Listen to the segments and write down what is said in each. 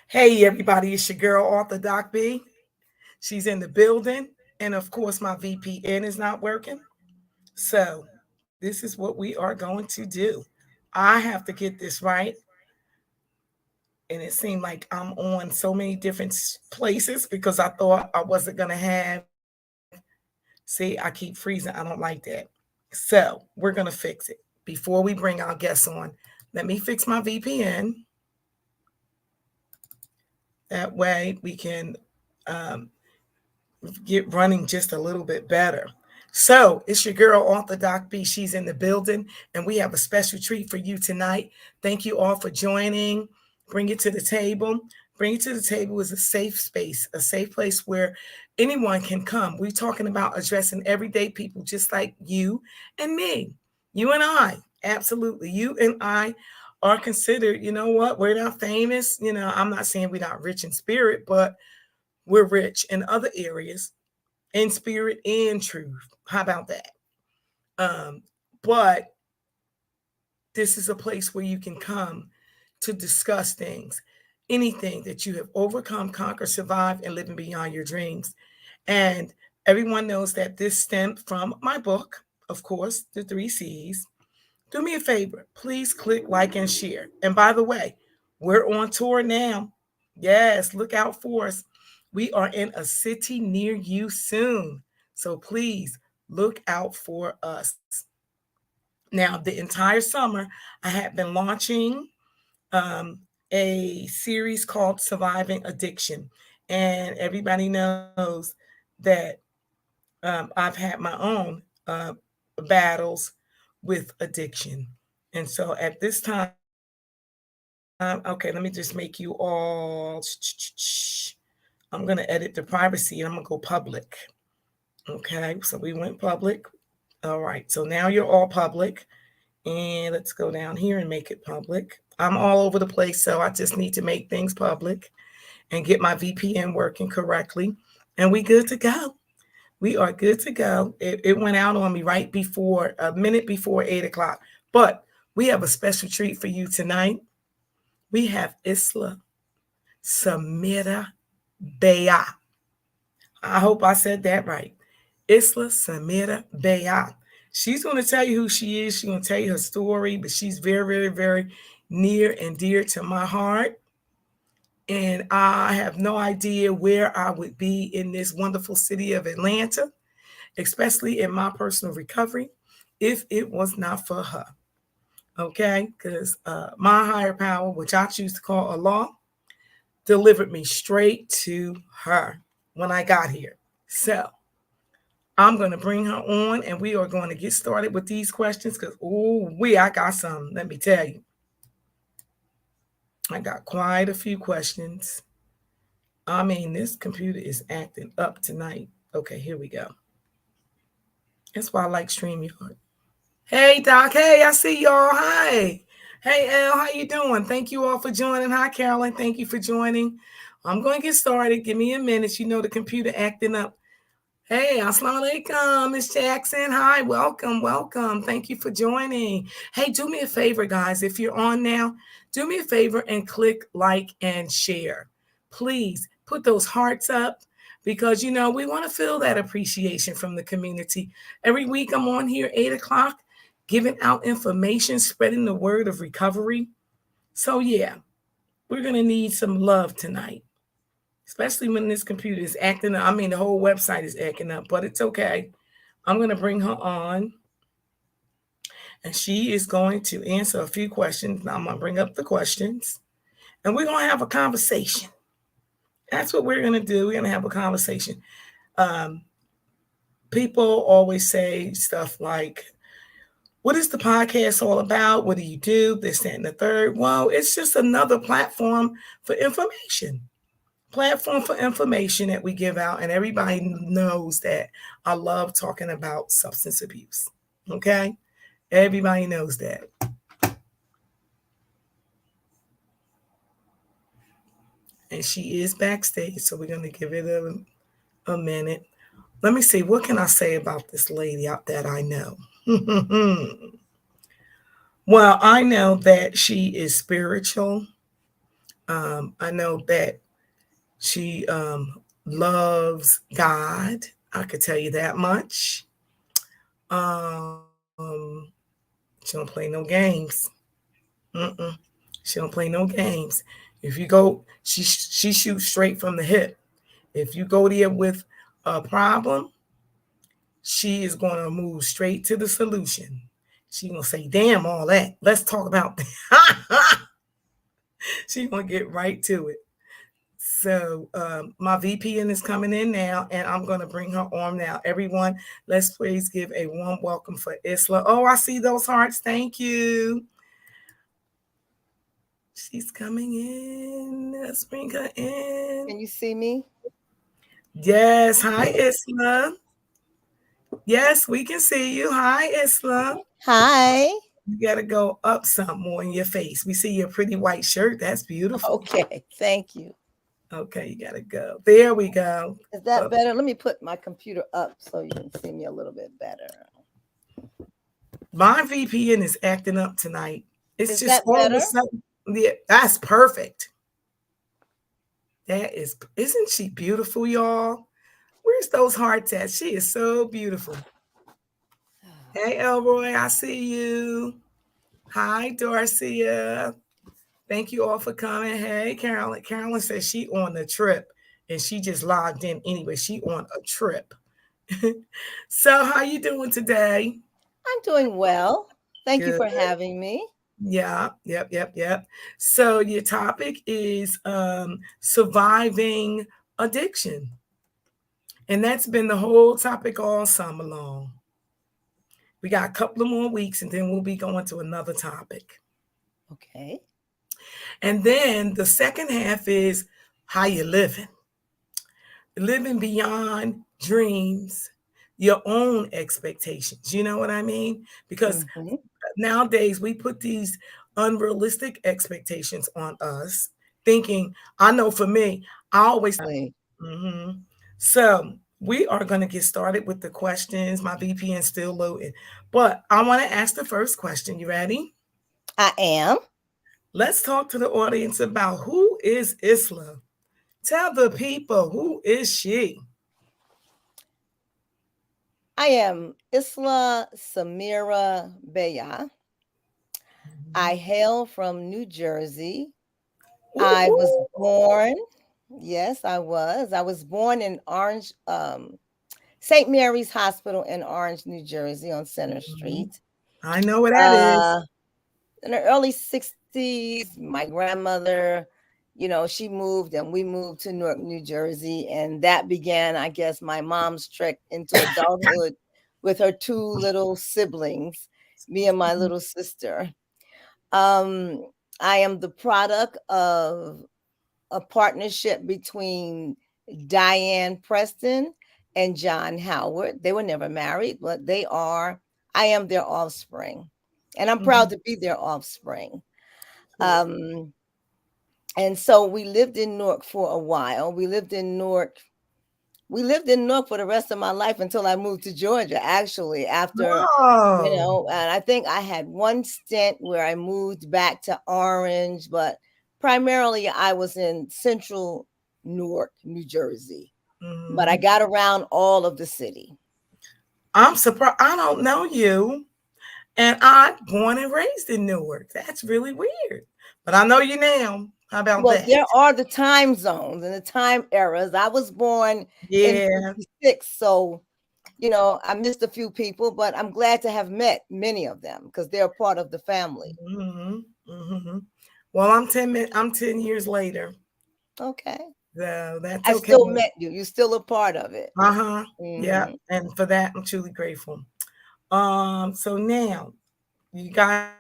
Hey, everybody, it's your girl, Author Doc B. She's in the building. And of course, my VPN is not working. So, this is what we are going to do. I have to get this right. And it seemed like I'm on so many different places because I thought I wasn't going to have. See, I keep freezing. I don't like that. So, we're going to fix it. Before we bring our guests on, let me fix my VPN. That way we can um, get running just a little bit better. So it's your girl, Author Doc B. She's in the building, and we have a special treat for you tonight. Thank you all for joining. Bring it to the table. Bring it to the table is a safe space, a safe place where anyone can come. We're talking about addressing everyday people just like you and me, you and I. Absolutely. You and I are considered, you know what? We're not famous. I'm not saying we're not rich in spirit, but we're rich in other areas, in spirit and truth. How about that? Um, but this is a place where you can come to discuss things, anything that you have overcome, conquered, survived, and living beyond your dreams. And everyone knows that this stemmed from my book, of course, The Three C's. Do me a favor, please click like and share. And by the way, we're on tour now. Yes, look out for us. We are in a city near you soon. So please look out for us. Now, the entire summer, I have been launching um, a series called Surviving Addiction. And everybody knows that I've had my own battles with addiction. And so at this time, okay, let me just make you all. I'm going to edit the privacy and I'm going to go public. Okay, so we went public. All right, so now you're all public. And let's go down here and make it public. I'm all over the place, so I just need to make things public and get my VPN working correctly. And we good to go. We are good to go. It went out on me right before, a minute before 8 o'clock. But we have a special treat for you tonight. We have Islah Samirah Bea. I hope I said that right. Islah Samirah Bea. She's going to tell you who she is. She's going to tell you her story, but she's very, very, very near and dear to my heart. And I have no idea where I would be in this wonderful city of Atlanta, especially in my personal recovery, if it was not for her. Okay? Because my higher power, which I choose to call Allah, delivered me straight to her when I got here. So I'm going to bring her on and we are going to get started with these questions because, I got some, let me tell you. I got quite a few questions. I mean, this computer is acting up tonight. Okay, here we go. That's why I like StreamYard. Hey, Doc. Hey, I see y'all. Hi. Hey, Elle, how you doing? Thank you all for joining. Hi, Carolyn. Thank you for joining. I'm going to get started. Give me a minute. You know the computer acting up. Hey, assalamu alaikum, Miss Jackson. Hi, welcome, welcome. Thank you for joining. Hey, do me a favor, guys. If you're on now, do me a favor and click like and share. Please put those hearts up because, we want to feel that appreciation from the community. Every week I'm on here 8 o'clock giving out information, spreading the word of recovery. So, yeah, we're going to need some love tonight. Especially when this computer is acting up. I mean, the whole website is acting up, but it's okay. I'm going to bring her on, and she is going to answer a few questions. Now, I'm going to bring up the questions, and we're going to have a conversation. That's what we're going to do. We're going to have a conversation. People always say stuff like, what is the podcast all about? What do you do? This, that, and the third. Well, it's just another platform for information. Platform for information that we give out, and everybody knows that I love talking about substance abuse. Okay? Everybody knows that. And she is backstage, so we're going to give it a minute. Let me see, what can I say about this lady out that I know? Well, I know that she is spiritual. I know that she loves God. I could tell you that much. Um, she don't play no games. Mm-mm. She don't play no games. If you go, she shoots straight from the hip. If you go there with a problem, she is going to move straight to the solution. She gonna say, "Damn all that. Let's talk about." She gonna get right to it. So my VPN is coming in now, and I'm gonna bring her on now. Everyone, let's please give a warm welcome for Isla. Oh, I see those hearts. Thank you. She's coming in. Let's bring her in. Can you see me? Yes. Hi, Isla. Yes, we can see you. Hi, Isla. Hi. You got to go up some more in your face. We see your pretty white shirt. That's beautiful. Okay, thank you. Okay, you got to go. There we go. Is that Up. better? Let me put my computer up so you can see me a little bit better. My VPN is acting up tonight. It's Is just that all of a better? sudden. Yeah, that's perfect. That is, isn't she beautiful, y'all? Where's those hearts at? She is so beautiful. Hey, Elroy, I see you. Hi, Dorcia. Thank you all for coming. Hey, Carolyn. Carolyn says she on the trip and she just logged in anyway. She on a trip. So, how you doing today? I'm doing well. Thank you Good. for having me. Yeah, yep. So your topic is surviving addiction. And that's been the whole topic all summer long. We got a couple of more weeks and then we'll be going to another topic. Okay. And then the second half is how you living. Living beyond dreams, your own expectations. You know what I mean? Because Mm-hmm. nowadays we put these unrealistic expectations on us, thinking, I know for me, I always. Exactly. Mhm. So we are going to get started with the questions. My VPN still loading, but I want to ask the first question. You ready? I am. Let's talk to the audience about who is Isla. Tell the people, who is she? I am Isla Samirah Beya. I Mhm. hail from New Jersey. Ooh, I was ooh. born, yes, I was. I was born in Orange, St. Mary's Hospital in Orange, New Jersey on Center Mhm. Street. I know what that is. Uh, in the early 60s, my grandmother, she moved and we moved to Newark, New Jersey. And that began, I guess, my mom's trek into adulthood with her two little siblings, me and my little sister. Um, I am the product of a partnership between Diane Preston and John Howard. They were never married, but I am their offspring. And I'm proud Mhm. to be their offspring. Cool. And so we lived in Newark for a while. We lived in Newark for the rest of my life until I moved to Georgia, actually, after, Oh. and I think I had one stint where I moved back to Orange, but primarily I was in central Newark, New Jersey. But I Mhm. got around all of the city. I'm surprised. I don't know you. And I'm born and raised in Newark. That's really weird. But I know you now. How about Well, that? there are the time zones and the time eras. I was born in Yeah. 56, so I missed a few people, but I'm glad to have met many of them because they're part of the family. Hmm. Hmm. Well, I'm 10 years later. Okay. So that's I okay. still met you. You're still a part of it. Uh-huh. Yeah. Hmm. And for that, I'm truly grateful. So now you guys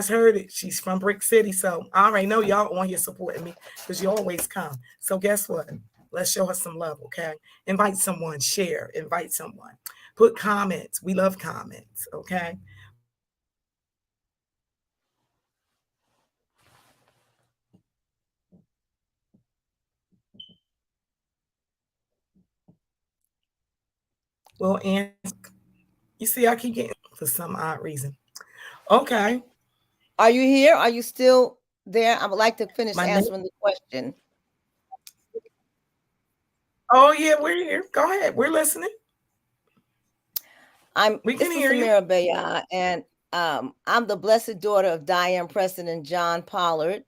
heard it. She's from Brick City. So I already know y'all on here supporting me because you always come. So guess what? Let's show her some love, okay? Invite someone, share, invite someone, put comments. We love comments, okay? We'll answer any questions you have. You see, I keep getting for some odd reason. Okay. Are you here? Are you still there? I would like to finish My name. answering the question. Oh yeah, we're here. Go ahead. We're listening. We can This is hear you. Samirah Bayah, and I'm the blessed daughter of Diane Preston and John Pollard.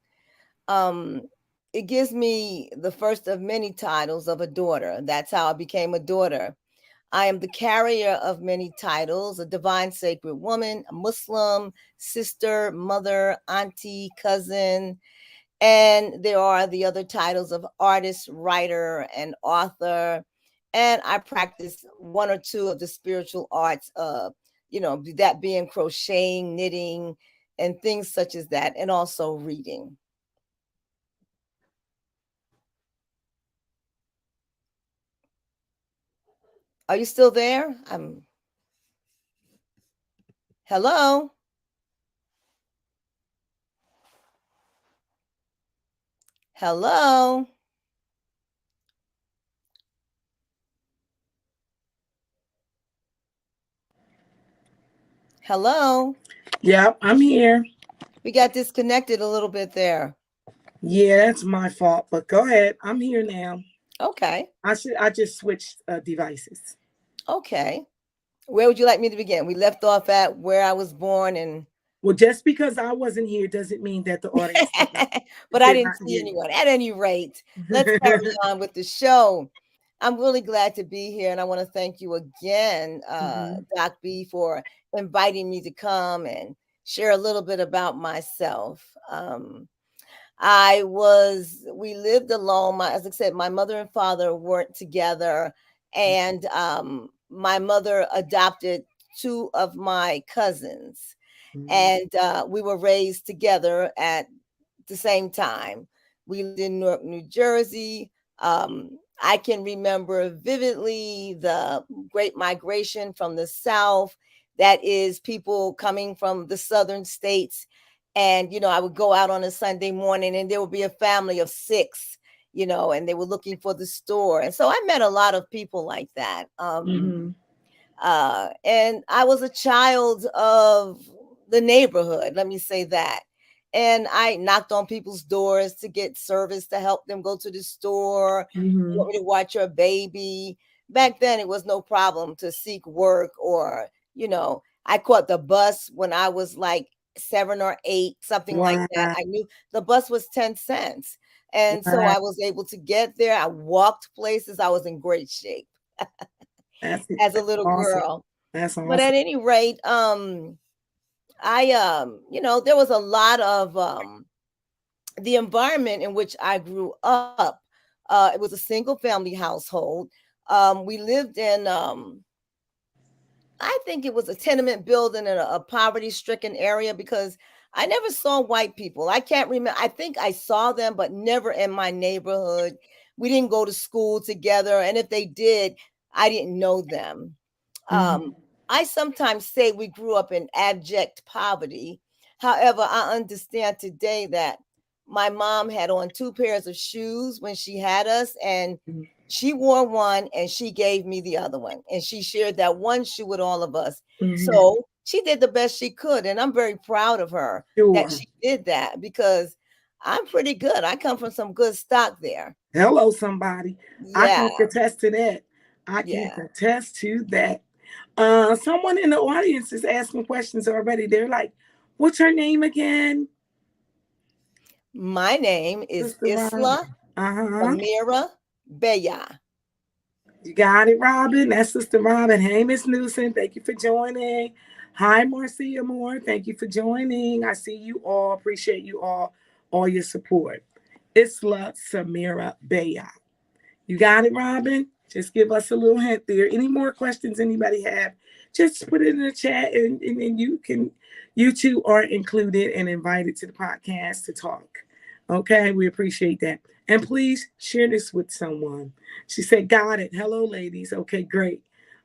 Um, it gives me the first of many titles of a daughter. That's how I became a daughter. I am the carrier of many titles: a divine sacred woman, a Muslim, sister, mother, auntie, cousin. And there are the other titles of artist, writer, and author. And I practice one or two of the spiritual arts, that being crocheting, knitting, and things such as that, and also reading. Are you still there? Hello? Hello? Hello? Yep, I'm here. We got disconnected a little bit there. Yeah, that's my fault. But go ahead. I'm here now. Okay. I just switched devices. Okay. Where would you like me to begin? We left off at where I was born and Well, just because I wasn't here doesn't mean that the audience but I did didn't not see hear anyone. At any rate, let's carry you. on with the show. I'm really glad to be here, and I want to thank you again, Hmm. Doc B, for inviting me to come and share a little bit about myself. We lived alone. As I said, my mother and father weren't together, and my mother adopted two of my cousins, and we were raised together at the same time. We lived in Newark, New Jersey. I can remember vividly the Great Migration from the South. That is people coming from the southern states. And, I would go out on a Sunday morning and there would be a family of six, and they were looking for the store. And so I met a lot of people like that. Hmm. And I was a child of the neighborhood, let me say that. And I knocked on people's doors to get service to help them go to the store. You Hmm. want me to watch your baby? Back then, it was no problem to seek work, or, I caught the bus when I was like 7 or 8, something like Wow. that. I knew the bus was 10 cents. And so Wow. I was able to get there. I walked places. I was in great shape as a That's little awesome. girl. That's But awesome. at any rate, there was a lot of the environment in which I grew up. It was a single family household. We lived in I think it was a tenement building in a poverty stricken area because I never saw white people. I can't remember. I think I saw them, but never in my neighborhood. We didn't go to school together. And if they did, I didn't know them. Hmm. Um, I sometimes say we grew up in abject poverty. However, I understand today that my mom had on two pairs of shoes when she had us, and she wore one and she gave me the other one. And she shared that one shoe with all of us. Hmm. So she did the best she could. And I'm very proud of her that Sure. she did that because I'm pretty good. I come from some good stock there. Hello, somebody. I Yeah. can attest to that. I can Yeah. attest to that. Someone in the audience is asking questions already. They're like, "What's her name again?" My name is Sister Robin. Islah Uh-huh. Samirah Bayah. You got it, Robin. That's Sister Robin. Hey, Miss Newsom. Thank you for joining. Hi, Marcia Moore. Thank you for joining. I see you all. Appreciate you all your support. Isla Samira Baya. You got it, Robin? Just give us a little hint there. Any more questions anybody have? Just put it in the chat and then you two are included and invited to the podcast to talk. Okay, we appreciate that. And please share this with someone. She said, got it. Hello, ladies. Okay, great.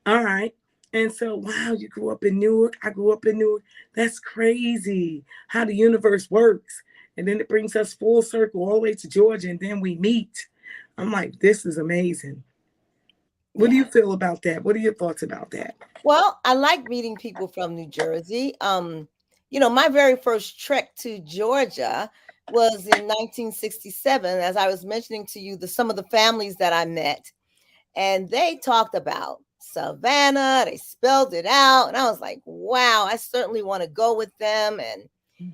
All right. And so, wow, you grew up in Newark. I grew up in Newark. That's crazy how the universe works. And then it brings us full circle all the way to Georgia, and then we meet. I'm like, this is amazing. What do you Yeah. feel about that? What are your thoughts about that? Well, I like meeting people from New Jersey. my very first trek to Georgia was in 1967. As I was mentioning to you, some of the families that I met, and they talked about Savannah. They spelled it out, and I was like, wow, I certainly want to go with them. And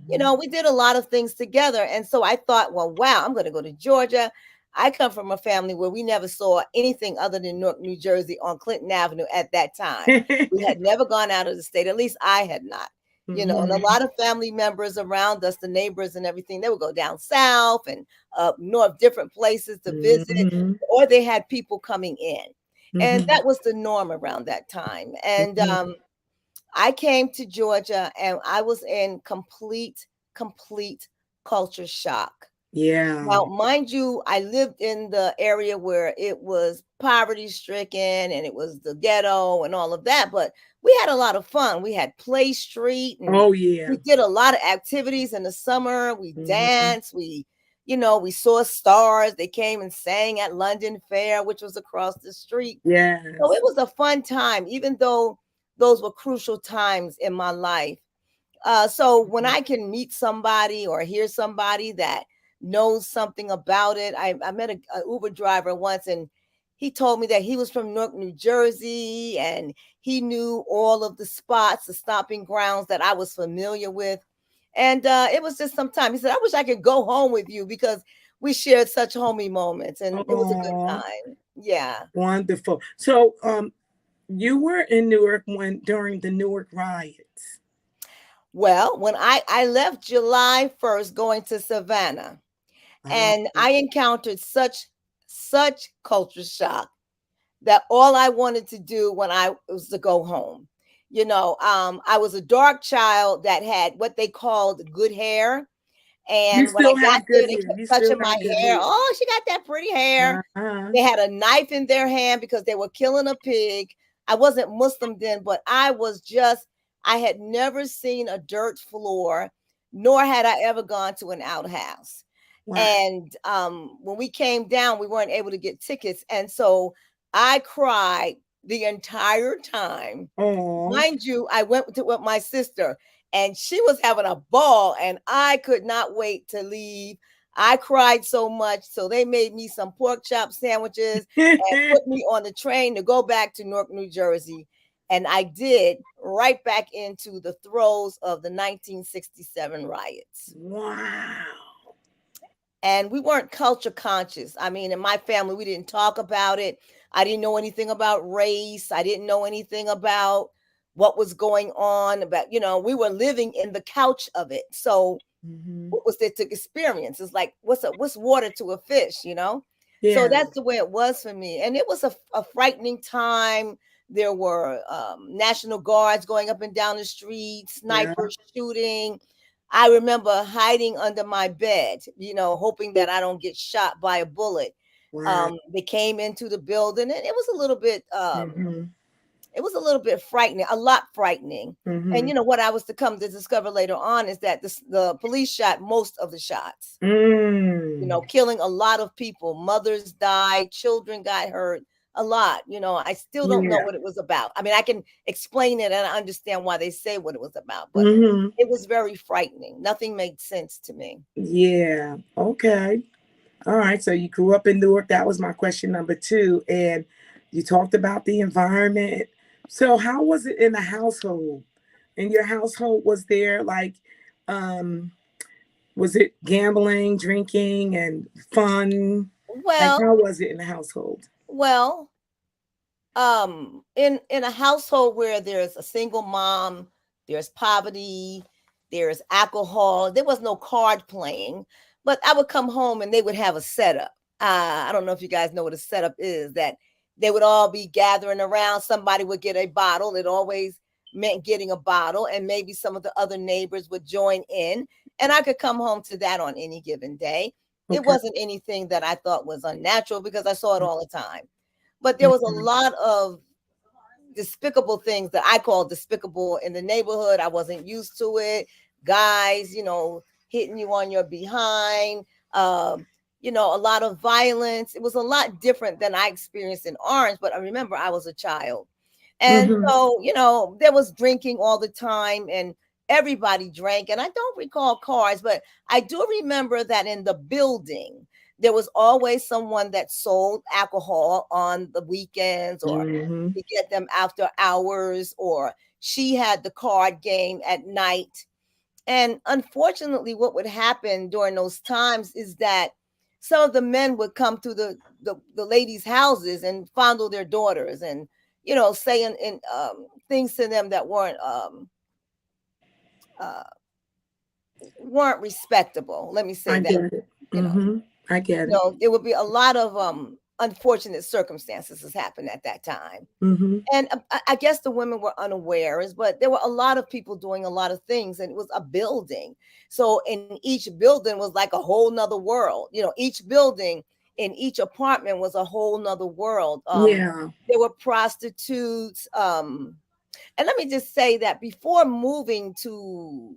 we did a lot of things together. And so I thought, well, wow, I'm going to go to Georgia. I come from a family where we never saw anything other than Newark, New Jersey on Clinton Avenue at that time. We had never gone out of the state. At least I had not. And a lot of family members around us, the neighbors and everything, they would go down south and up north, different places to visit, or they had people coming in. And that was the norm around that time. And I came to Georgia and I was in complete culture shock. Yeah. Now, mind you, I lived in the area where it was poverty stricken and it was the ghetto and all of that, but we had a lot of fun. We had Play Street. And oh yeah. We did a lot of activities in the summer. We danced. We saw stars. They came and sang at London Fair, which was across the street. Yeah. So it was a fun time, even though those were crucial times in my life. So when I can meet somebody or hear somebody that knows something about it, I met a Uber driver once, and he told me that he was from Newark, New Jersey, and he knew all of the spots, the stomping grounds that I was familiar with. And it was just some time. He said, I wish I could go home with you because we shared such homey moments, and it was a good time. Yeah. Wonderful. So you were in Newark during the Newark riots. Well, when I left July 1st going to Savannah, and I encountered such culture shock that all I wanted to do when I was to go home. I was a dark child that had what they called good hair. And when I got there, they kept touching my hair. Oh, she got that pretty hair. They had a knife in their hand because they were killing a pig. I wasn't Muslim then, but I had never seen a dirt floor, nor had I ever gone to an outhouse. Wow. And when we came down, we weren't able to get tickets. And so I cried the entire time. Aww. Mind you, I went with my sister, and she was having a ball, and I could not wait to leave. I cried so much. So they made me some pork chop sandwiches and put me on the train to go back to Newark, New Jersey. And I did, right back into the throes of the 1967 riots. Wow. And we weren't culture conscious. I mean, in my family, we didn't talk about it. I didn't know anything about race. I didn't know anything about what was going on. We were living in the couch of it. So what was there to experience? It's like, what's water to a fish, Yeah. So that's the way it was for me. And it was a frightening time. There were National Guards going up and down the street, snipers shooting. I remember hiding under my bed, hoping that I don't get shot by a bullet. Wow. They came into the building, and it was a little bit, it was a little bit frightening, a lot frightening. And what I was to come to discover later on is that the police shot most of the shots, killing a lot of people. Mothers died, children got hurt. A lot, I still don't know what it was about. I mean, I can explain it and I understand why they say what it was about, but it was very frightening. Nothing made sense to me. Yeah. Okay. All right. So you grew up in Newark. That was my question number 2. And you talked about the environment. So how was it in the household? In your household, was there was it gambling, drinking, and fun? Well, how was it in the household? Well, in a household where there's a single mom, there's poverty, there's alcohol, there was no card playing, but I would come home and they would have a setup. I don't know if you guys know what a setup is, that they would all be gathering around. Somebody would get a bottle. It always meant getting a bottle, and maybe some of the other neighbors would join in, and I could come home to that on any given day. Okay. It wasn't anything that I thought was unnatural because I saw it all the time. But there was a lot of despicable things that I call despicable in the neighborhood. I wasn't used to it. Guys, hitting you on your behind, a lot of violence. It was a lot different than I experienced in Orange, but I remember I was a child. And so, there was drinking all the time, and everybody drank. And I don't recall cars, but I do remember that in the building, there was always someone that sold alcohol on the weekends, or Mm-hmm. to get them after hours, or she had the card game at night. And unfortunately, what would happen during those times is that some of the men would come to the ladies' houses and fondle their daughters, and saying things to them that uh, weren't respectable. Let me say I that. get it. You know, Mm-hmm. I get it. there would be a lot of unfortunate circumstances has happened at that time. Mm-hmm. And I guess the women were unawares, but there were a lot of people doing a lot of things, and it was a building. So in each building was like a whole nother world. Each building in each apartment was a whole nother world. Yeah. There were prostitutes. And let me just say that before moving to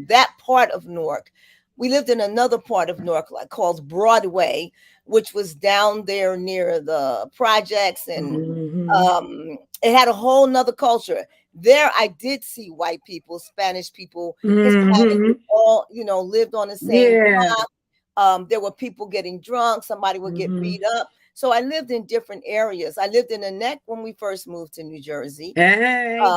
that part of Newark, we lived in another part of Newark called Broadway, which was down there near the projects, and Mm-hmm. it had a whole nother culture. There I did see white people, Spanish people, Hispanic, Mm-hmm. all lived on the same Yeah. block. There were people getting drunk, somebody would get Mm-hmm. beat up. So I lived in different areas. I lived in the Neck when we first moved to New Jersey. Hey,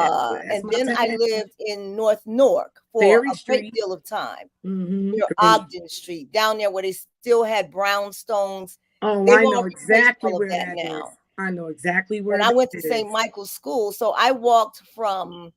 that's And my then I town. lived in North Newark for Ferry a great Street. deal of time, Mm-hmm. near Great. Ogden Street, down there where they still had brownstones. Oh, They've I all know replaced exactly all of where that that is. now. I know exactly And where I that went to St. is. Michael's School, so I walked from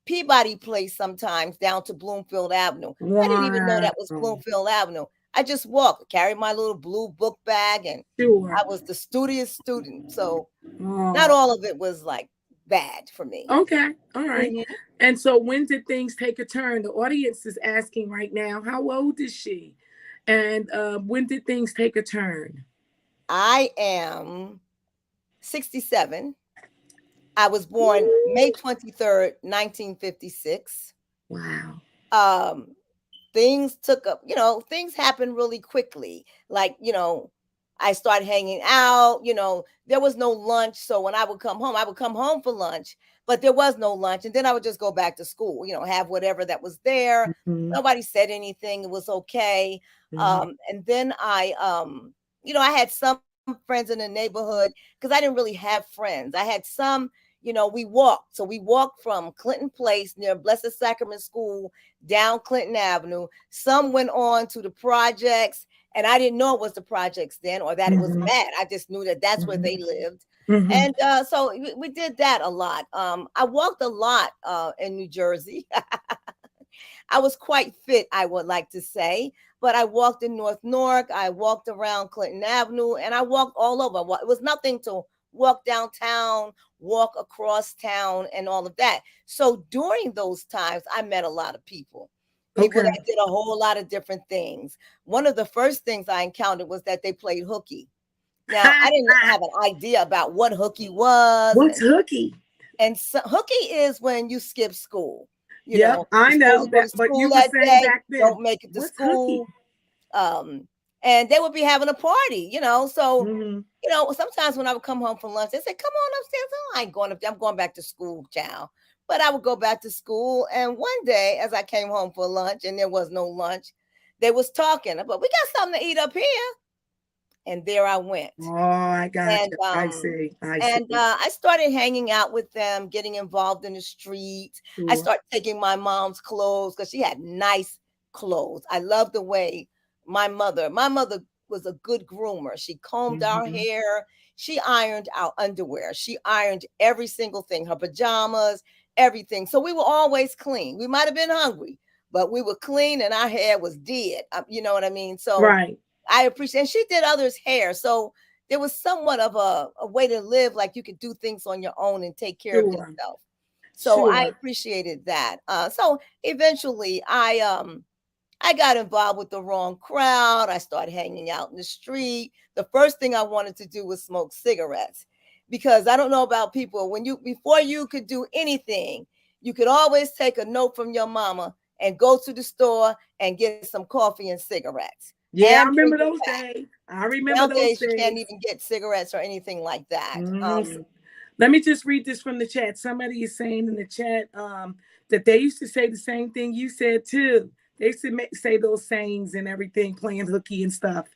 Peabody Place sometimes down to Bloomfield Avenue. I didn't even know Wow. that was Bloomfield Avenue. I just walked, carried my little blue book bag, and Sure. I was the studious student. So not Oh, all of it was like bad for me. okay. All right. Mhm. And so when did things take a turn? The audience is asking right now, how old is she? And when did things take a turn? I am 67. I was born May Woo. 23rd, 1956. Wow. Um, things took up, things happened really quickly. Like, I started hanging out, there was no lunch. So when I would come home, I would come home for lunch, but there was no lunch. And then I would just go back to school, have whatever that was there. Mm-hmm. Nobody said anything. It was okay. Mm-hmm. And then I had some friends in the neighborhood because I didn't really have friends. I had some, we walked. So we walked from Clinton Place near Blessed Sacrament School down Clinton Avenue. Some went on to the projects, and I didn't know it was the projects then, or that it was Mm-hmm. bad. I just knew that that's where Mm-hmm. they lived. Mm-hmm. And so we did that a lot. I walked a lot in New Jersey. I was quite fit, I would like to say, but I walked in North Newark. I walked around Clinton Avenue, and I walked all over. It was nothing to walk downtown, walk across town, and all of that. So during those times, I met a lot of people. People Okay. that did a whole lot of different things. One of the first things I encountered was that they played hooky. Now, I didn't have an idea about what hooky was. What's hooky? And so, hooky is when you skip school. Yep, I You're supposed know to go to that, but school you were that saying day, back then, don't make it to what's hooky? school. And they would be having a party, So, Mm-hmm. Sometimes when I would come home from lunch, they said, "Come on upstairs." Oh, I ain't going up there. I'm going back to school, child. But I would go back to school. And one day, as I came home for lunch, and there was no lunch, they was talking. But we got something to eat up here. And there I went. Oh, I got And you. I see. I see. I started hanging out with them, getting involved in the streets. I Sure. started taking my mom's clothes because she had nice clothes. I love the way my mother was a good groomer. She combed our Mm-hmm. hair. She ironed our underwear. She ironed every single thing, her pajamas, everything. So we were always clean. We might have been hungry, but we were clean and our hair was dead. You know what I mean? So Right. I appreciate, and she did others' hair. So there was somewhat of a way to live, like you could do things on your own and take care of Sure. yourself. So I Sure. appreciated that. So eventually I got involved with the wrong crowd. I started hanging out in the street. The first thing I wanted to do was smoke cigarettes because I don't know about people. Before you could do anything, you could always take a note from your mama and go to the store and get some coffee and cigarettes Yeah, I and bring remember it those back. days. I remember those Nowadays, you can't days. even get cigarettes or anything like that. Mhm. Let me just read this from the chat. Somebody is saying in the chat, that they used to say the same thing you said too. They used to say those sayings and everything, playing hooky and stuff.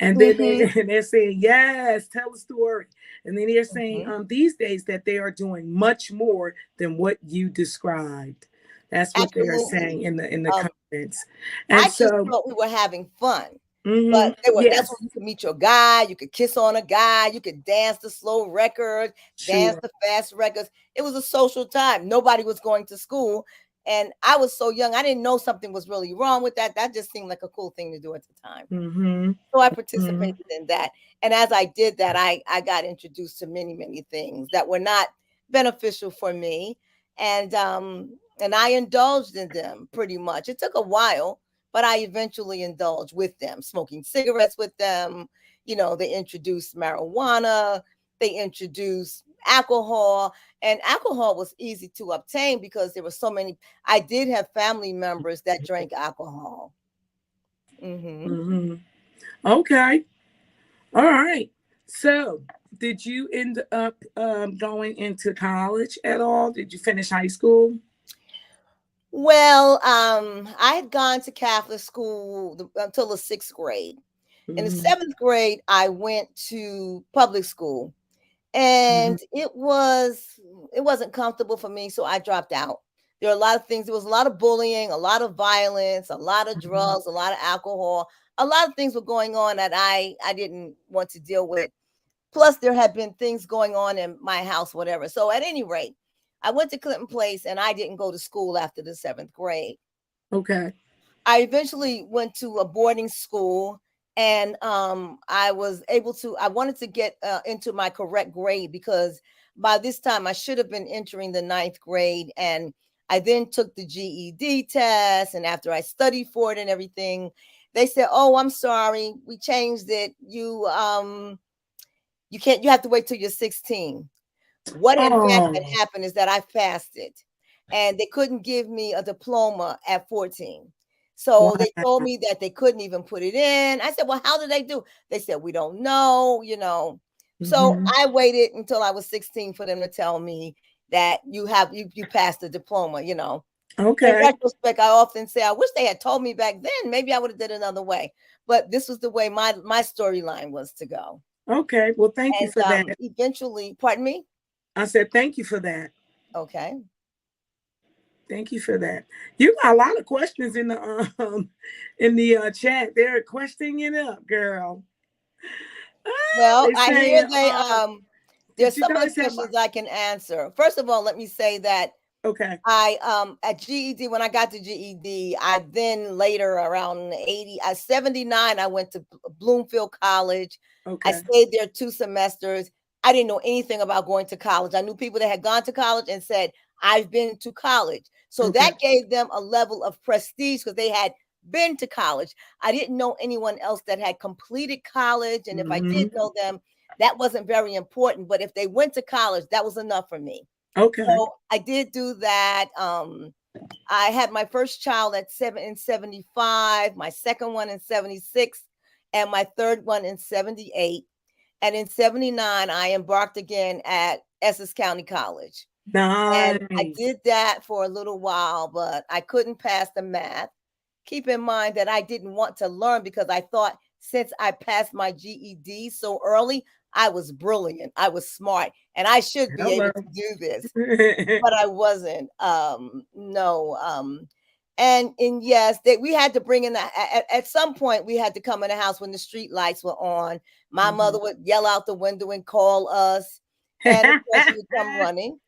And then Mm-hmm. they're saying, yes, tell a story. And then they're saying Mm-hmm. these days that they are doing much more than what you described. That's what they are Absolutely. saying in the Um, comments. And I just so, thought we were having fun. mhm, But they were that's yes, when you could meet your guy, you could kiss on a guy, you could dance the slow record, dance sure. the fast records. It was a social time. Nobody was going to school. And I was so young, I didn't know something was really wrong with that. That just seemed like a cool thing to do at the time. Hmm. So I Hmm. participated in that. And as I did that, I got introduced to many, many things that were not beneficial for me. And I indulged in them pretty much. It took a while, but I eventually indulged with them, smoking cigarettes with them. You know, they introduced marijuana, they introduced alcohol, and alcohol was easy to obtain because there were so many. I did have family members that drank alcohol. Hmm. Hmm. Okay. All right. So, did you end up going into college at all? Did you finish high school? Well, I had gone to Catholic school until the sixth grade. In the Hmm. seventh grade, I went to public school, Hmm. and it wasn't comfortable for me, so I dropped out. There are a lot of things. There was a lot of bullying, a lot of violence, a lot of Hmm. drugs, a lot of alcohol. A lot of things were going on that I didn't want to deal with. Plus, there had been things going on in my house, whatever. So, at any rate, I went to Clinton Place, and I didn't go to school after the seventh grade. Okay. I eventually went to a boarding school, and I was able to. I wanted to get into my correct grade because by this time I should have been entering the ninth grade, and I then took the GED test, and after I studied for it and everything, they said, "Oh, I'm sorry, we changed it. You can't. You have to wait till you're 16." What in fact had Oh, happened is that I fasted, and they couldn't give me a diploma at 14. So they told wow. me that they couldn't even put it in. I said, "Well, how did they do?" They said, "We don't know, you know." So Hmm. I waited until I was 16 for them to tell me that you passed the diploma, you know. In Okay. retrospect, I often say I wish they had told me back then. Maybe I would have did another way. But this was the way my storyline was to go. Okay. Well, thank you And for that. eventually, pardon me. I said thank you for that. Okay. Thank you for that. You got a lot of questions in the chat. They're questioning it up, girl. Well, They're I hear saying, there's did you some of the guys have a questions I can answer. First of all, let me say that okay, I at GED when I got to GED, I then later around 80, 79, I went to Bloomfield College. I okay, stayed there 2 semesters. I didn't know anything about going to college. I knew people that had gone to college and said, "I've been to college." So okay, that gave them a level of prestige because they had been to college. I didn't know anyone else that had completed college. And if I hmm, did know them, that wasn't very important. But if they went to college, that was enough for me. okay, So I did do that. I had my first child at 75, my second one in 76, and my third one in 78. And in 79, I embarked again at Essex County College. And I nice. did that for a little while, but I couldn't pass the math. Keep in mind that I didn't want to learn because I thought since I passed my GED so early, I was brilliant, I was smart, and I should be Hello. able to do this, but I wasn't. No. And yes, we had to bring in at some point we had to come in the house when the street lights were on. My mother Mhm. would yell out the window and call us, and of course we would come running.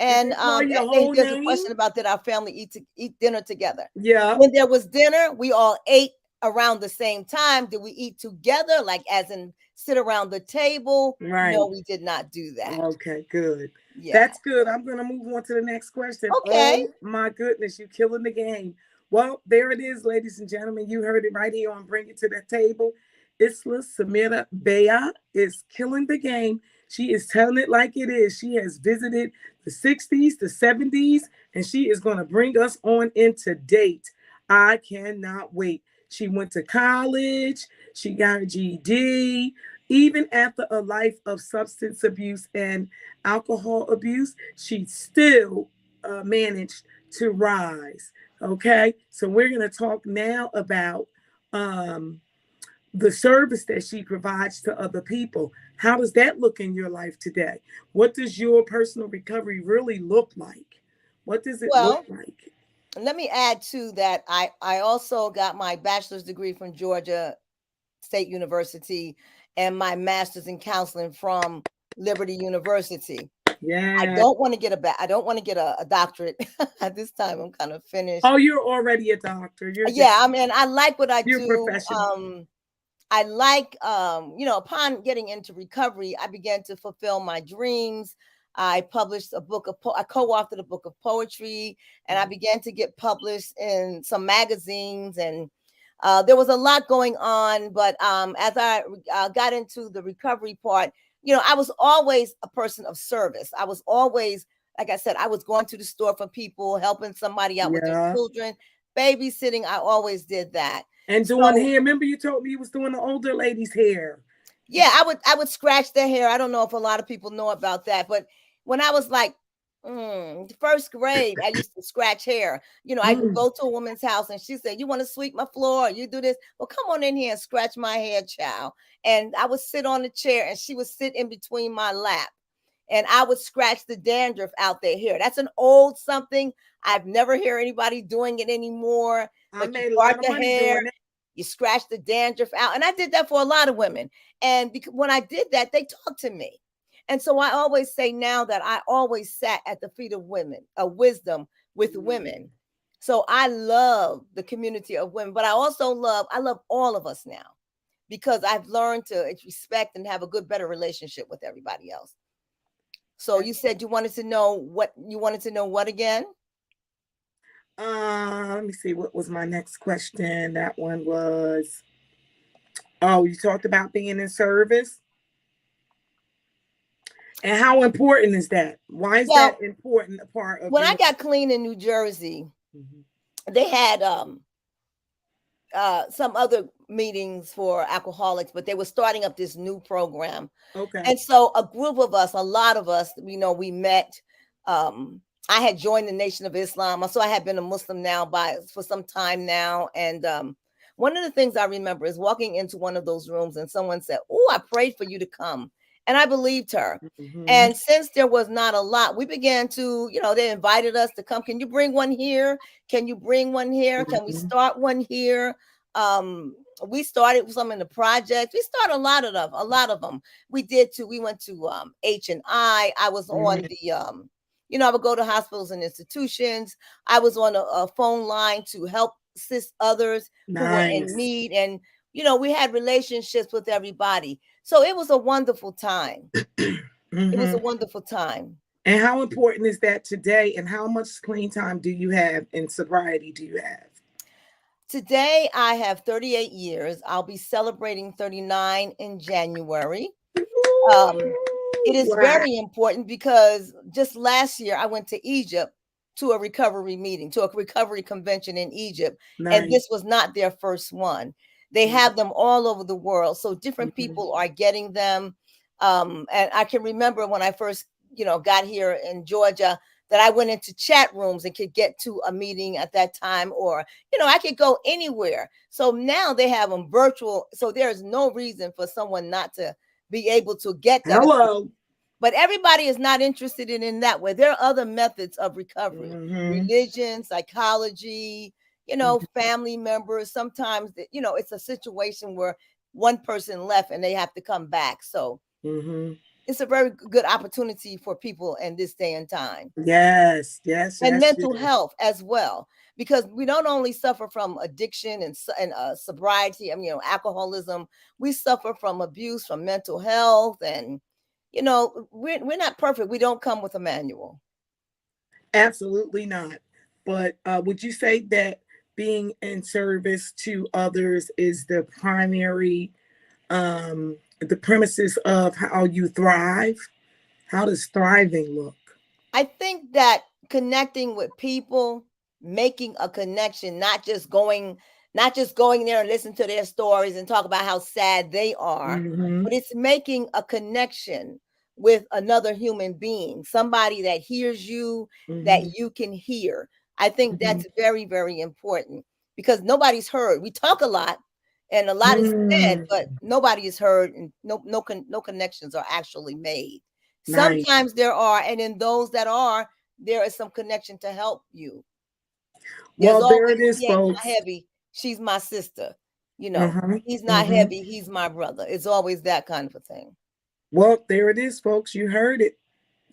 Did And they call your whole there's a name? question about did our family eat dinner together? Yeah, When there was dinner, we all ate around the same time. Did we eat together, like as in sit around the table? No, right. we did not do that. Okay, good. Yeah. That's good. I'm going to move on to the next question. Okay. Oh my goodness, you killing the game. Well, there it is, ladies and gentlemen. You heard it right here on Bring It to the Table. Isla Samira Bea is killing the game. She is telling it like it is. She has visited the 60s, the 70s, and she is going to bring us on into date. I cannot wait. She went to college. She got her GED. Even after a life of substance abuse and alcohol abuse, she still managed to rise. Okay, so we're going to talk now about um, the service that she provides to other people. How does that look in your life today? What does your personal recovery really look like? What does it look Well, like? let me add to that. I also got my bachelor's degree from Georgia State University and my master's in counseling from Liberty University. I Yeah. don't want to get I don't want to get a doctorate at this time. I'm kind of finished. Oh, you're already a doctor. You're Yeah, just, I mean, I like what I you're do. professional. I like, upon getting into recovery, I began to fulfill my dreams. I published a book of, I co-authored a book of poetry, and I began to get published in some magazines, and there was a lot going on. But as I got into the recovery part, I was always a person of service. I was always, like I said, I was going to the store for people, helping somebody out with their Yeah. children, babysitting. I always did that. And doing So hair. Remember you told me you was doing the older lady's hair. yeah, I would scratch their hair. I don't know if a lot of people know about that, but when I was like first grade, I used to scratch hair. I would Mm. go to a woman's house and she said, "You want to sweep my floor? You do this? Well, come on in here and scratch my hair, child." And I would sit on the chair and she would sit in between my lap and I would scratch the dandruff out their hair. That's an old something. I've never heard anybody doing it anymore. I But you made a part lot of the money hair, doing that. you scratch the dandruff out. And I did that for a lot of women. And because when I did that, they talked to me. And so I always say now that I always sat at the feet of women, of wisdom with women. So I love the community of women, but I love all of us now because I've learned to respect and have a good, better relationship with everybody else. So you said you wanted to know what again? Let me see. What was my next question? That one was, oh, you talked about being in service. And how important is that? Why is Well, that important a part of when I being? got clean in New Jersey, Mhm. they had some other meetings for alcoholics, but they were starting up this new program. Okay. And so a group of us, a lot of us, we met. I had joined the Nation of Islam. So I had been a Muslim now for some time now. And one of the things I remember is walking into one of those rooms and someone said, "Oh, I prayed for you to come." And I believed her. Mm-hmm. And since there was not a lot, we began to, they invited us to come. Can you bring one here? Can you bring one here? Can we Mm-hmm. start one here? We started some in the project. We started a lot of them. We did too. We went to H&I was on Mm-hmm. the I would go to hospitals and institutions. I was on a phone line to help assist others who were in Nice. need, and we had relationships with everybody. So it was a wonderful time. It was Mm-hmm. a wonderful time. And how important is that today? And how much screen time do you have in sobriety do you have? Today I have 38 years. I'll be celebrating 39 in January. Um, it is Wow. very important because just last year I went to Egypt to a recovery meeting, to a recovery convention in Egypt, and Nice. this was not their first one. They have them all over the world, so different Mm-hmm. people are getting them. And I can remember when I first, got here in Georgia, that I went into chat rooms and could get to a meeting at that time, or I could go anywhere. So now they have them virtual, so there is no reason for someone not to be able to get that assistance. Hello. But everybody is not interested in that way. There are other methods of recovery, Mm-hmm. religion, psychology, family members. Sometimes, it's a situation where one person left and they have to come back. So Mm-hmm. it's a very good opportunity for people in this day and time. Yes, yes, And yes, mental yes. health as well, because we don't only suffer from addiction and sobriety, alcoholism. We suffer from abuse, from mental health, and we're not perfect. We don't come with a manual. Absolutely not. But would you say that being in service to others is the premises of how you thrive? How does thriving look? I think that connecting with people, making a connection, not just going there and listen to their stories and talk about how sad they are, Mm-hmm. but it's making a connection with another human being, somebody that hears you, that Mm-hmm. you can hear. I think Mhm. that's very, very important because nobody's heard. We talk a lot and a lot is said, Mm, but nobody is heard and no connections are actually made. nice. Sometimes there are, and in those that are, there is some connection to help you. There's Well, there always, it is, he ain't not folks. heavy, she's my sister. You know, Uh-huh. he's not Hmm. heavy, he's my brother. It's always that kind of a thing. Well, there it is, folks. You heard it,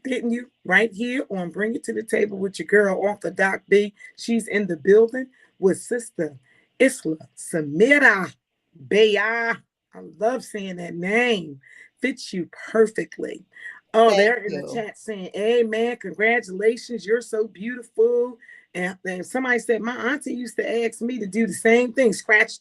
didn't you? Right here on Bring It to the Table with your girl off the Doc B. She's in the building with Sister Islah Samirah Bayah. I love saying that name. Fits you perfectly. Oh, Thank they're in the you. chat saying, Amen. Congratulations. You're so beautiful. And somebody said, my auntie used to ask me to do the same thing, scratch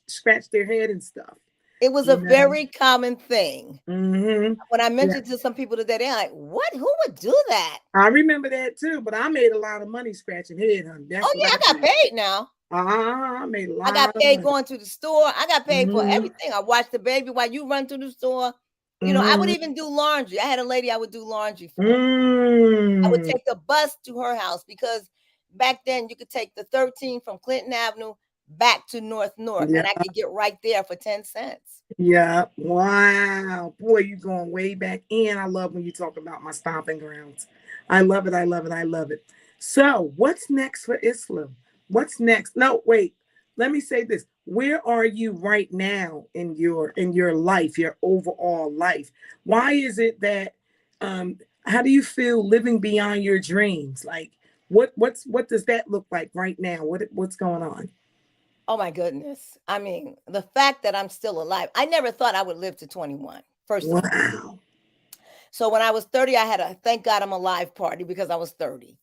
their head and stuff. It was a You know? very common thing. Mm-hmm. When I Yeah. mentioned to some people today, they're like, "What? Who would do that?" I remember that too, but I made a lot of money scratching head, honey. That's Oh what yeah, I I got did. paid now. I made a I got lot of paid money. going to the store. I got paid for Mm-hmm. everything. I watched the baby while you run to the store. You know, I would Mm-hmm. even do laundry. I had a lady I would do laundry for. I would Mm. take the bus to her house because back then you could take the 13 from Clinton Avenue back to North Newark, Yeah, and I could get right there for 10 cents. yeah. Wow. Boy, you going way back in. I love when you talk about my stomping grounds. I love it. I love it. I love it. So what's next for Islam? What's next? No, wait. Let me say this. Where are you right now in your life, your overall life? Why is it that how do you feel living beyond your dreams? Like what does that look like right now? What's going on? Oh my goodness. I mean, the fact that I'm still alive, I never thought I would live to 21, first of all. Wow. So when I was 30, I had a thank God I'm alive party because I was 30.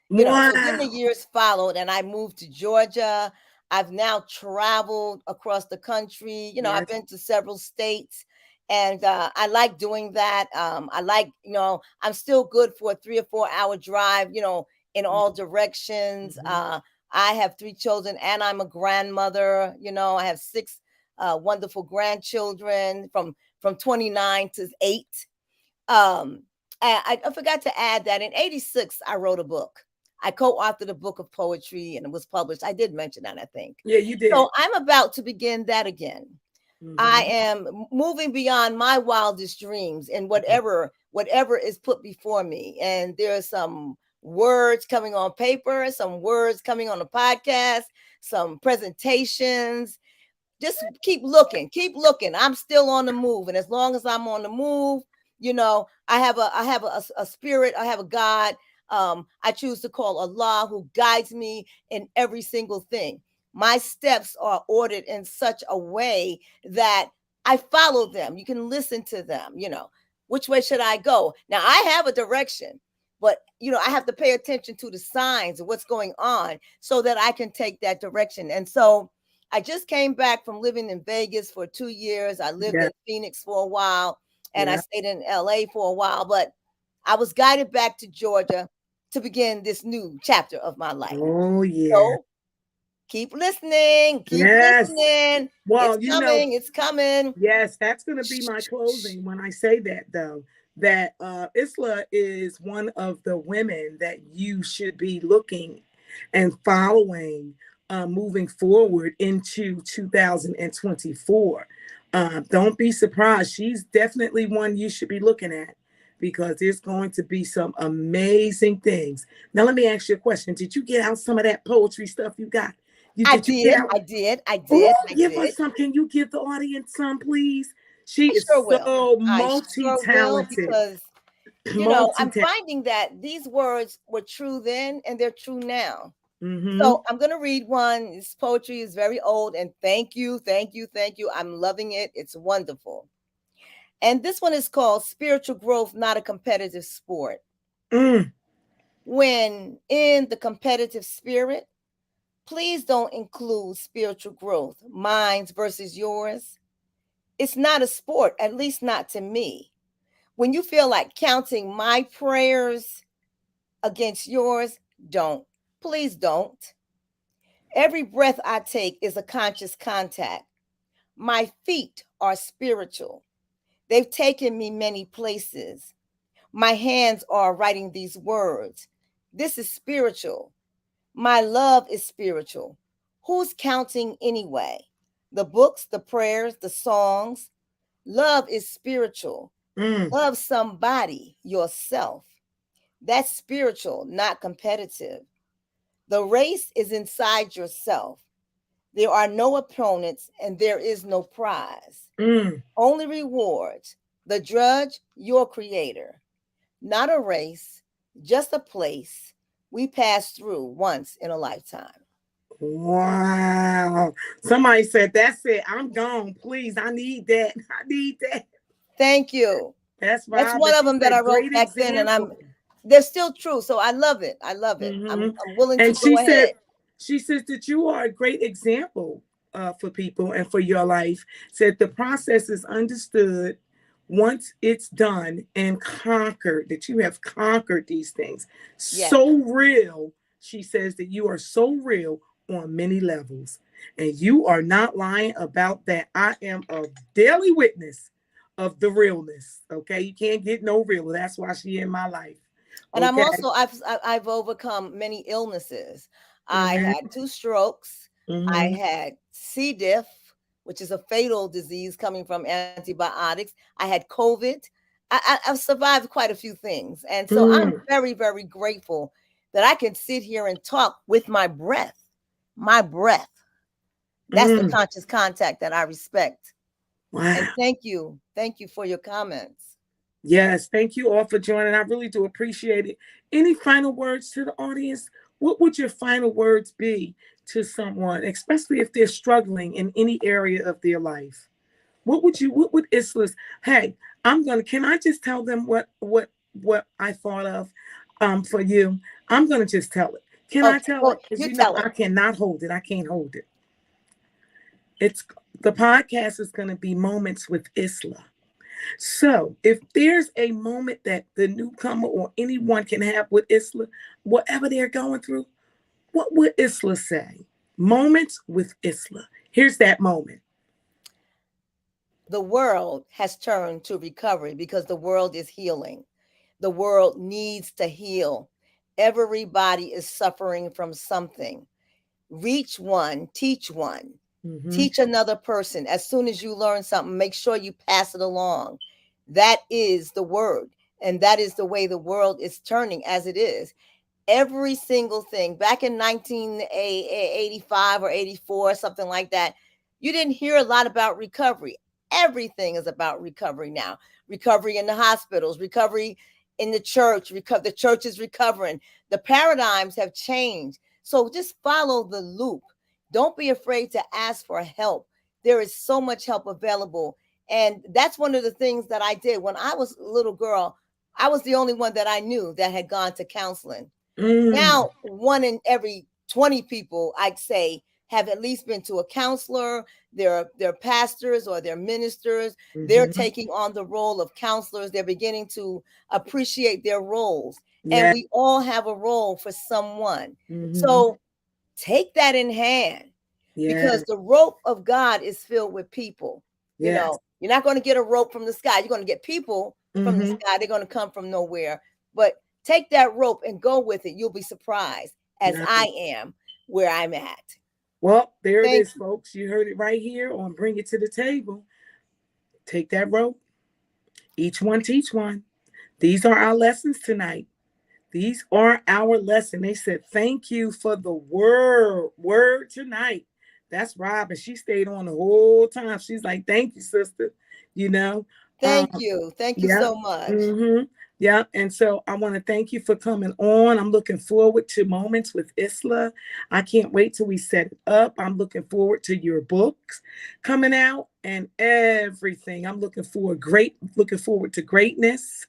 You know, so then the Wow. years followed and I moved to Georgia. I've now traveled across the country. You know, I've Yes. been to several states and I like doing that. I like, you know, I'm still good for a 3 or 4 hour drive, you know, in all directions. Mhm. I have 3 children and I'm a grandmother. You know, I have 6 wonderful grandchildren from 29 to 8. Um, I forgot to add that in '86 I wrote a book. I co-authored a book of poetry and it was published. I did mention that, I think. Yeah, you did. So I'm about to begin that again. I Mhm. am moving beyond my wildest dreams and whatever is put before me. And there are some words coming on paper, some words coming on a podcast, some presentations. Just keep looking. I'm still on the move, and as long as I'm on the move, you know, I have a spirit. I have a God. I choose to call Allah, who guides me in every single thing. My steps are ordered in such a way that I follow them. You can listen to them. You know, which way should I go? Now I have a direction, but you know, I have to pay attention to the signs of what's going on so that I can take that direction. And so I just came back from living in Vegas for 2 years. I lived Yeah, in Phoenix for a while and I yeah. stayed in LA for a while, but I was guided back to Georgia to begin this new chapter of my life. Oh yeah. So keep listening, keep Yes. listening. It's Well, coming, it's coming. yes, that's gonna be my closing when I say that though. That Isla is one of the women that you should be looking and following moving forward into 2024. Don't be surprised. She's definitely one you should be looking at because there's going to be some amazing things. Now, let me ask you a question. Did you get out some of that poetry stuff you got? I Did you get did, out? I did, I Oh, did, I give us did. some. Can you give the audience some, please? She I is sure will. so I sure will multi-talented. because you know, I'm Multi-talented. finding that these words were true then and they're true now. Mm-hmm. So I'm going to read one. This poetry is very old, and thank you, thank you, thank you. I'm loving it. It's wonderful. And this one is called Spiritual Growth, Not a Competitive Sport. Mm. When in the competitive spirit, please don't include spiritual growth, mine's versus yours. It's not a sport, at least not to me. When you feel like counting my prayers against yours, don't. Please don't. Every breath I take is a conscious contact. My feet are spiritual. They've taken me many places. My hands are writing these words. This is spiritual. My love is spiritual. Who's counting anyway? The books, the prayers, the songs. Love is spiritual. Mm, Love somebody, yourself. That's spiritual, not competitive. The race is inside yourself. There are no opponents and there is no prize. mm. Only rewards. The judge, your creator. Not a race, just a place we pass through once in a lifetime. Wow. Somebody said, that's it. I'm gone. Please. I need that. I need that. Thank you. That's That's Robin. one of She them that I said, wrote great back then, and example. they're still true. So I love it. I love it. Hmm. I'm willing to And go ahead. she says that you are a great example for people and for your life. Said the process is understood once it's done and conquered, that you have conquered these things. Yes. So real. She says that you are so real on many levels. And you are not lying about that. I am a daily witness of the realness. Okay. You can't get no realer. That's why she in my life. And I'm Okay. also I've overcome many illnesses. I Hmm. had 2 strokes. I Hmm. had C. diff, which is a fatal disease coming from antibiotics. I had COVID. I've survived quite a few things, and so I'm Mm. very, very grateful that I can sit here and talk with my breath. My breath. That's the Mm. conscious contact that I respect. And Wow. thank you for your comments. Yes. Thank you all for joining. I really do appreciate it. Any final words to the audience? What would your final words be to someone, especially if they're struggling in any area of their life? What would Isla's, hey, can I just tell them what I thought of for you? I'm gonna just tell it. Can I Okay, tell well, it? Because you you know tell I it. cannot hold it. I can't hold it. It's the podcast is gonna be Moments with Isla. So if there's a moment that the newcomer or anyone can have with Isla, whatever they're going through, what would Isla say? Moments with Isla. Here's that moment. The world has turned to recovery because the world is healing. The world needs to heal. Everybody is suffering from something. Reach one, teach one, Mm-hmm. teach another person. As soon as you learn something, make sure you pass it along. That is the word. And that is the way the world is turning as it is. Every single thing back in 1985 or 84, something like that, you didn't hear a lot about recovery. Everything is about recovery now. Recovery in the hospitals, recovery in the church, the church is recovering. The paradigms have changed. So just follow the loop. Don't be afraid to ask for help. There is so much help available. And that's one of the things that I did when I was a little girl. I was the only one that I knew that had gone to counseling. Mm. Now, one in every 20 people, I'd say, have at least been to a counselor. They're pastors or they're ministers. They're Mm-hmm. taking on the role of counselors. They're beginning to appreciate their roles. And Yeah. we all have a role for someone. Mm-hmm. So take that in hand Yeah. because the rope of God is filled with people. You Yes. know, you're not going to get a rope from the sky. You're going to get people from the Mm-hmm. sky. They're going to come from nowhere. But take that rope and go with it. You'll be surprised, as Nice. I am where I'm at. Well, there it Thank is, you. folks. You heard it right here on Bring It to the Table. Take that rope. Each one teach one. These are our lessons tonight. These are our lesson. They said, thank you for the word tonight. That's Robin. She stayed on the whole time. She's like, thank you, sister. You know, Thank you. Thank you yeah. so much. Mm-hmm. Yeah. And so I want to thank you for coming on. I'm looking forward to Moments with Isla. I can't wait till we set it up. I'm looking forward to your books coming out and everything. Looking forward to greatness,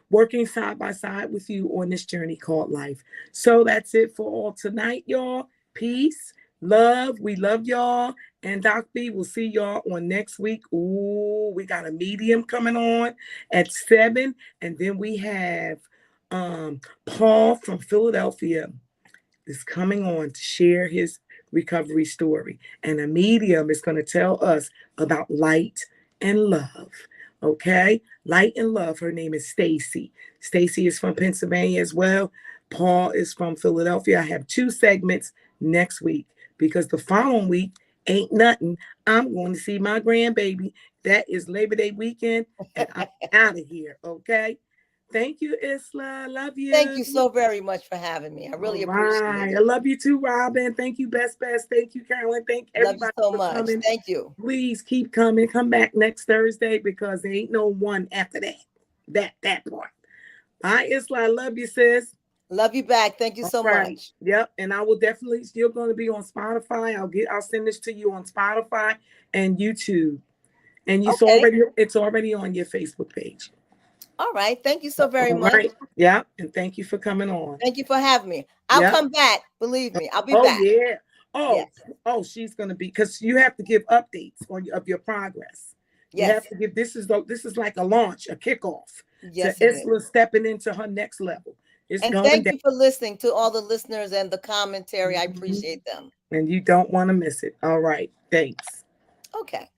working side by side with you on this journey called life. So that's it for all tonight, y'all. Peace, love. We love y'all. And Doc B, we'll see y'all on next week. Ooh, we got a medium coming on at 7. And then we have Paul from Philadelphia is coming on to share his recovery story. And a medium is going to tell us about light and love. Okay? Light and love. Her name is Stacy. Stacy is from Pennsylvania as well. Paul is from Philadelphia. I have 2 segments next week because the following week ain't nothing. I'm going to see my grandbaby. That is Labor Day weekend, and I'm out of here. Okay. Thank you, Isla. Love Thank you. you so very much for having me. I All really appreciate right. I it. love you too, Robin. Thank you, Best. Thank you, Carolyn. Thank Love you everybody so for much. coming. Thank you. Please keep coming. Come back next Thursday because there ain't no one after that. That part. Hi, Isla. I love you, sis. Love you back. Thank you All so right. much. Yep. And I will definitely still going to be on Spotify. I'll send this to you on Spotify and YouTube. And Okay. it's already on your Facebook page. All right. Thank you so very All much. right. Yeah. And thank you for coming on. Thank you for having me. I'll Yeah. come back. Believe me, I'll be Oh back. yeah. Yes. She's gonna be because you have to give updates of your progress. You Yes. have to give this is like a launch, a kickoff to Yes, it is. Isla stepping into her next level. It's And going thank down. you for listening to all the listeners and the commentary. I Mhm. appreciate them. And you don't want to miss it. All right. Thanks. Okay.